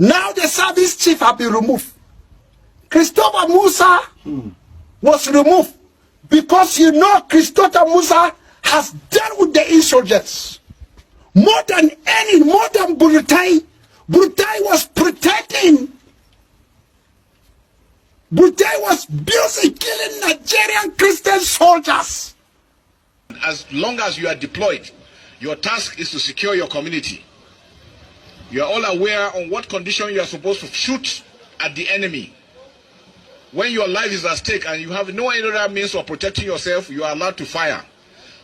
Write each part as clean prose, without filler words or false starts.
Now the service chief have been removed. Christopher Musa was removed because Christopher Musa has dealt with the insurgents. More than Burutai. Burutai was protecting. Burutai was busy killing Nigerian Christian soldiers. As long as you are deployed, your task is to secure your community. You are all aware on what condition you are supposed to shoot at the enemy. When your life is at stake and you have no other means of protecting yourself, you are allowed to fire.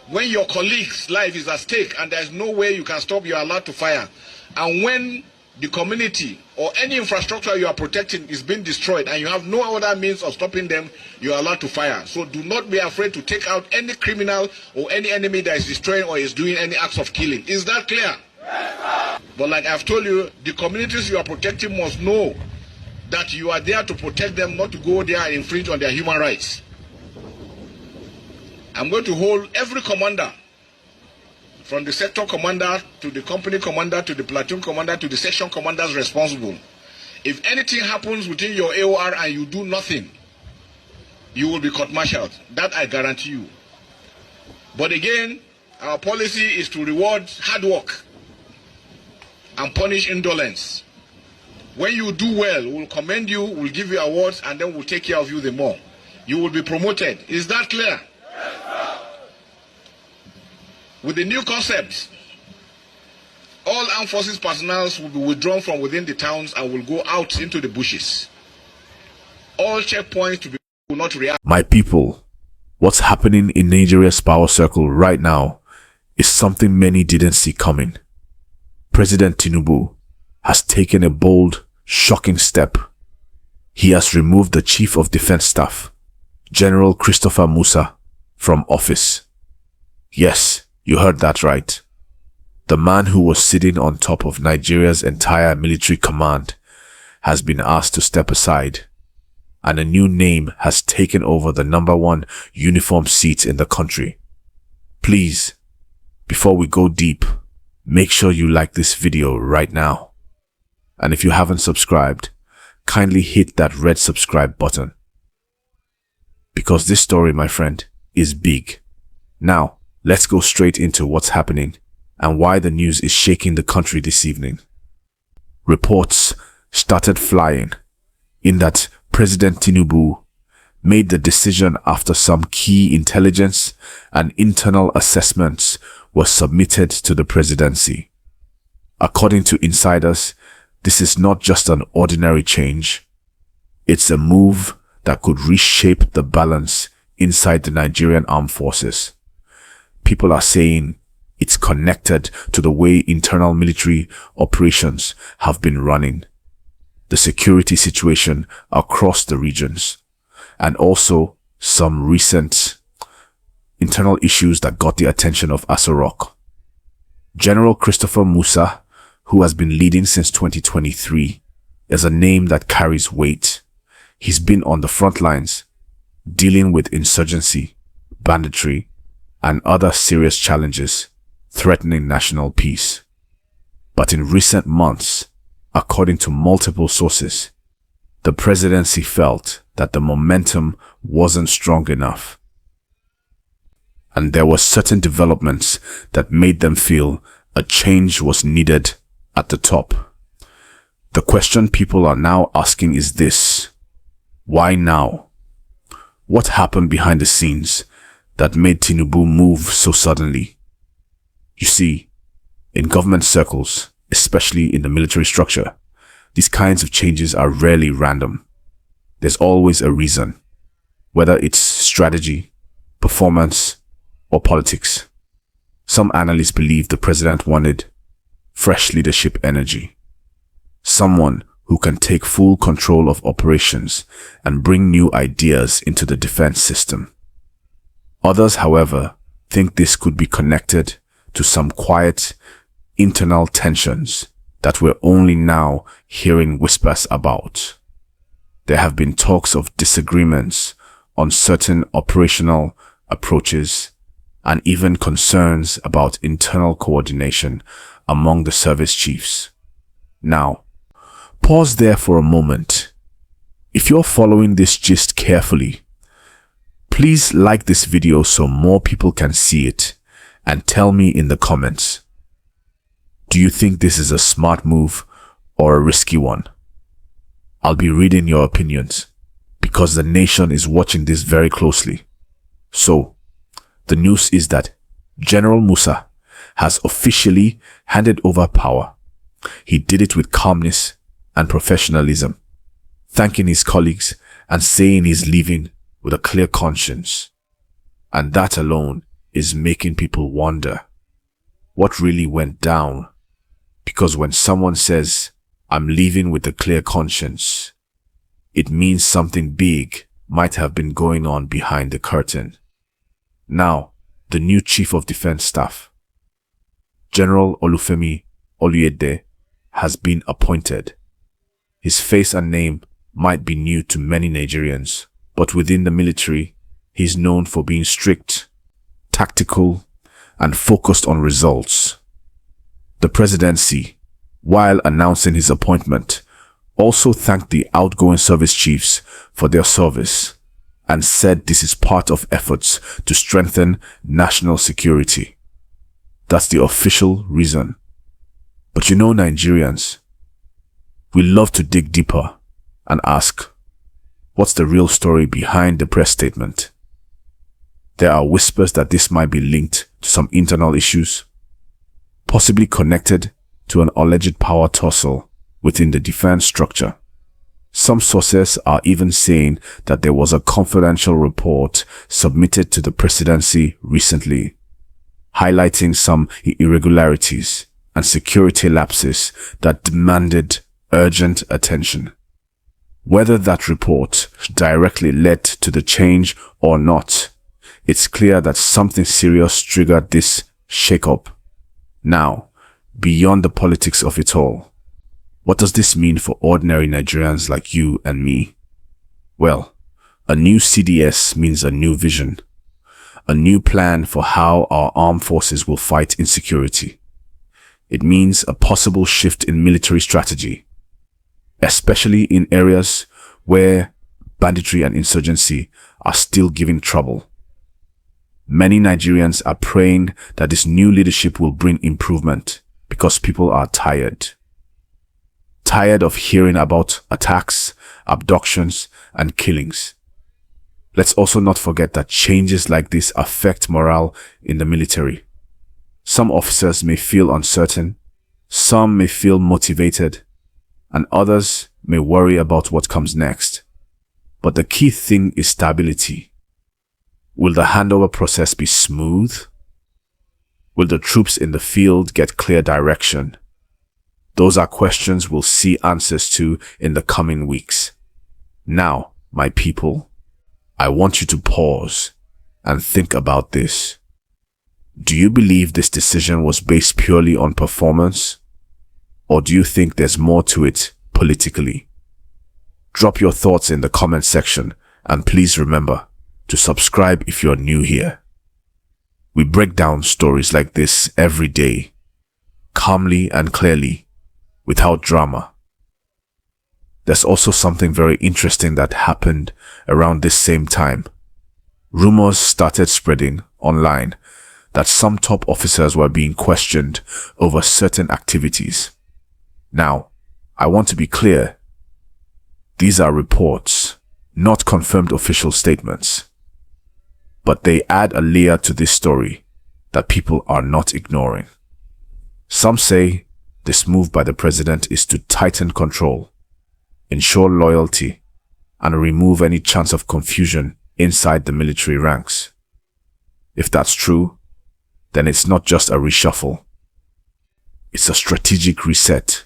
When your colleague's life is at stake and there is no way you can stop, you are allowed to fire. And when the community or any infrastructure you are protecting is being destroyed and you have no other means of stopping them, you are allowed to fire. So do not be afraid to take out any criminal or any enemy that is destroying or is doing any acts of killing. Is that clear? Yes, but like I've told you, the communities you are protecting must know that you are there to protect them, not to go there and infringe on their human rights. I'm going to hold every commander, from the sector commander to the company commander to the platoon commander to the section commanders responsible. If anything happens within your AOR and you do nothing, you will be court-martialed. That I guarantee you. But again, our policy is to reward hard work and punish indolence. When you do well, we'll commend you, we'll give you awards, and then we'll take care of you the more. You will be promoted. Is that clear? With the new concept, all armed forces personnel will be withdrawn from within the towns and will go out into the bushes. All checkpoints will not react. My people, what's happening in Nigeria's power circle right now is something many didn't see coming. President Tinubu has taken a bold, shocking step. He has removed the Chief of Defense Staff, General Christopher Musa, from office. Yes, you heard that right. The man who was sitting on top of Nigeria's entire military command has been asked to step aside, and a new name has taken over the #1 uniform seat in the country. Please, before we go deep, make sure you like this video right now. And if you haven't subscribed, kindly hit that red subscribe button. Because this story, my friend, is big. Now, let's go straight into what's happening and why the news is shaking the country this evening. Reports started flying in that President Tinubu made the decision after some key intelligence and internal assessments were submitted to the presidency. According to insiders, this is not just an ordinary change. It's a move that could reshape the balance inside the Nigerian Armed Forces. People are saying it's connected to the way internal military operations have been running, the security situation across the regions, and also some recent internal issues that got the attention of Aso Rock. General Christopher Musa, who has been leading since 2023, is a name that carries weight. He's been on the front lines, dealing with insurgency, banditry, and other serious challenges threatening national peace. But in recent months, according to multiple sources, the presidency felt that the momentum wasn't strong enough. And there were certain developments that made them feel a change was needed at the top. The question people are now asking is this: why now? What happened behind the scenes that made Tinubu move so suddenly? You see, in government circles, especially in the military structure, these kinds of changes are rarely random. There's always a reason, whether it's strategy, performance, or politics. Some analysts believe the president wanted fresh leadership energy, someone who can take full control of operations and bring new ideas into the defense system. Others, however, think this could be connected to some quiet internal tensions that we're only now hearing whispers about. There have been talks of disagreements on certain operational approaches and even concerns about internal coordination among the service chiefs. Now, Pause there for a moment. If you're following this gist carefully, please like this video so more people can see it and tell me in the comments. Do you think this is a smart move or a risky one? I'll be reading your opinions because the nation is watching this very closely. So, the news is that General Musa has officially handed over power. He did it with calmness and professionalism, thanking his colleagues and saying he's leaving with a clear conscience. And that alone is making people wonder what really went down. Because when someone says, "I'm leaving with a clear conscience," it means something big might have been going on behind the curtain. Now, the new Chief of Defense Staff, General Olufemi Oluyede, has been appointed. His face and name might be new to many Nigerians, but within the military, he's known for being strict, tactical, and focused on results. The presidency, while announcing his appointment, also thanked the outgoing service chiefs for their service and said this is part of efforts to strengthen national security. That's the official reason. But you know, Nigerians, we love to dig deeper and ask, what's the real story behind the press statement? There are whispers that this might be linked to some internal issues, possibly connected to an alleged power tussle within the defense structure. Some sources are even saying that there was a confidential report submitted to the presidency recently, highlighting some irregularities and security lapses that demanded urgent attention. Whether that report directly led to the change or not, it's clear that something serious triggered this shakeup. Now, beyond the politics of it all, what does this mean for ordinary Nigerians like you and me? Well, a new CDS means a new vision, a new plan for how our armed forces will fight insecurity. It means a possible shift in military strategy, especially in areas where banditry and insurgency are still giving trouble. Many Nigerians are praying that this new leadership will bring improvement because people are tired. Tired of hearing about attacks, abductions, and killings. Let's also not forget that changes like this affect morale in the military. Some officers may feel uncertain, some may feel motivated, and others may worry about what comes next. But the key thing is stability. Will the handover process be smooth? Will the troops in the field get clear direction? Those are questions we'll see answers to in the coming weeks. Now, my people, I want you to pause and think about this. Do you believe this decision was based purely on performance? Or do you think there's more to it politically? Drop your thoughts in the comment section and please remember to subscribe if you're new here. We break down stories like this every day, calmly and clearly, without drama. There's also something very interesting that happened around this same time. Rumors started spreading online that some top officers were being questioned over certain activities. Now, I want to be clear. These are reports, not confirmed official statements. But they add a layer to this story that people are not ignoring. Some say this move by the president is to tighten control, ensure loyalty, and remove any chance of confusion inside the military ranks. If that's true, then it's not just a reshuffle. It's a strategic reset.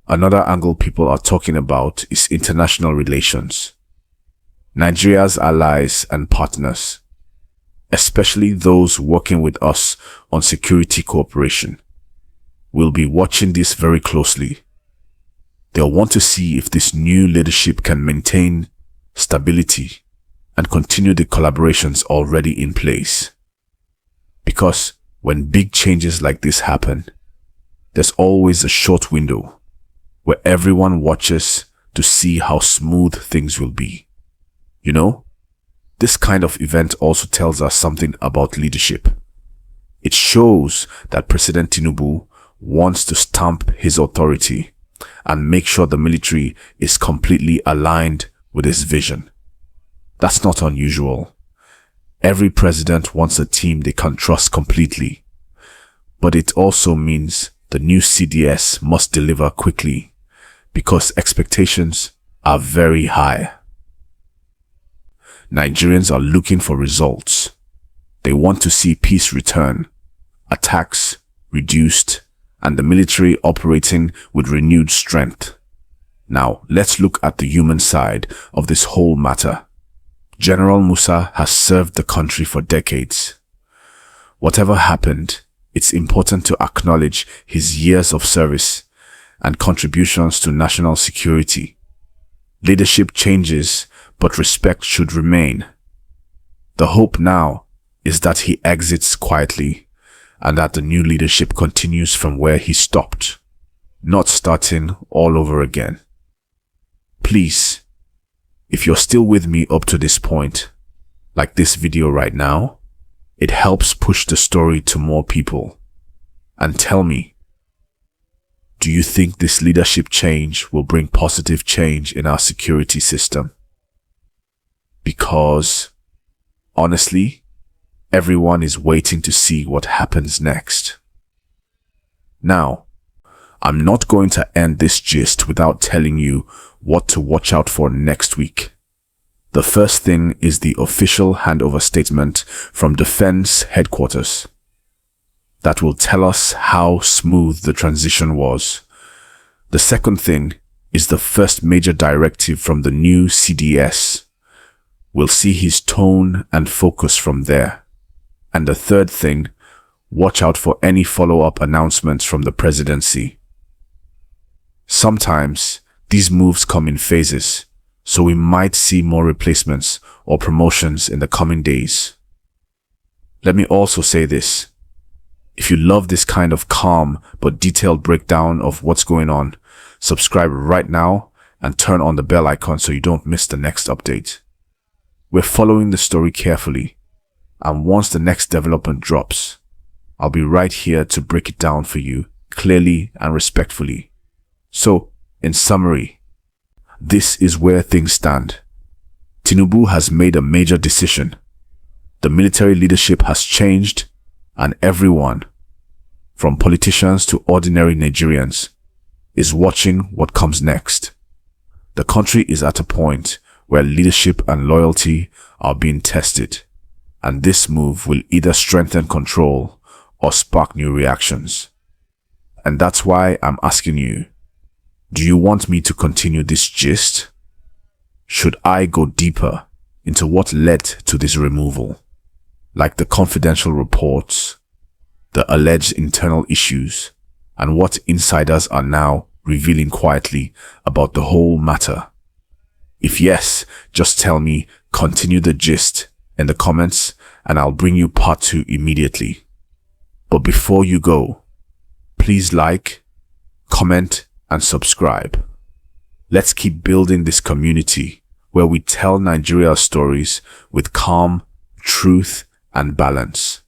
Another angle people are talking about is international relations. Nigeria's allies and partners, especially those working with us on security cooperation, will be watching this very closely. They'll want to see if this new leadership can maintain stability and continue the collaborations already in place. Because when big changes like this happen, there's always a short window where everyone watches to see how smooth things will be. You know, this kind of event also tells us something about leadership. It shows that President Tinubu wants to stamp his authority and make sure the military is completely aligned with his vision. That's not unusual. Every president wants a team they can trust completely. But it also means the new CDS must deliver quickly because expectations are very high. Nigerians are looking for results. They want to see peace return, attacks reduced, and the military operating with renewed strength. Now, let's look at the human side of this whole matter. General Musa has served the country for decades. Whatever happened, it's important to acknowledge his years of service and contributions to national security. Leadership changes, but respect should remain. The hope now is that he exits quietly and that the new leadership continues from where he stopped, not starting all over again. Please, if you're still with me up to this point, like this video right now, it helps push the story to more people. And tell me, do you think this leadership change will bring positive change in our security system? Because, honestly, everyone is waiting to see what happens next. Now, I'm not going to end this gist without telling you what to watch out for next week. The first thing is the official handover statement from Defense Headquarters. That will tell us how smooth the transition was. The second thing is the first major directive from the new CDS. We'll see his tone and focus from there. And the third thing, watch out for any follow-up announcements from the presidency. Sometimes these moves come in phases, so we might see more replacements or promotions in the coming days. Let me also say this. If you love this kind of calm but detailed breakdown of what's going on, subscribe right now and turn on the bell icon so you don't miss the next update. We're following the story carefully, and once the next development drops, I'll be right here to break it down for you clearly and respectfully. So, in summary, this is where things stand. Tinubu has made a major decision. The military leadership has changed, and everyone, from politicians to ordinary Nigerians, is watching what comes next. The country is at a point where leadership and loyalty are being tested, and this move will either strengthen control or spark new reactions. And that's why I'm asking you, do you want me to continue this gist? Should I go deeper into what led to this removal, like the confidential reports, the alleged internal issues, and what insiders are now revealing quietly about the whole matter? If yes, just tell me, continue the gist in the comments, and I'll bring you part 2 immediately. But before you go, please like, comment, and subscribe. Let's keep building this community where we tell Nigeria's stories with calm, truth, and balance.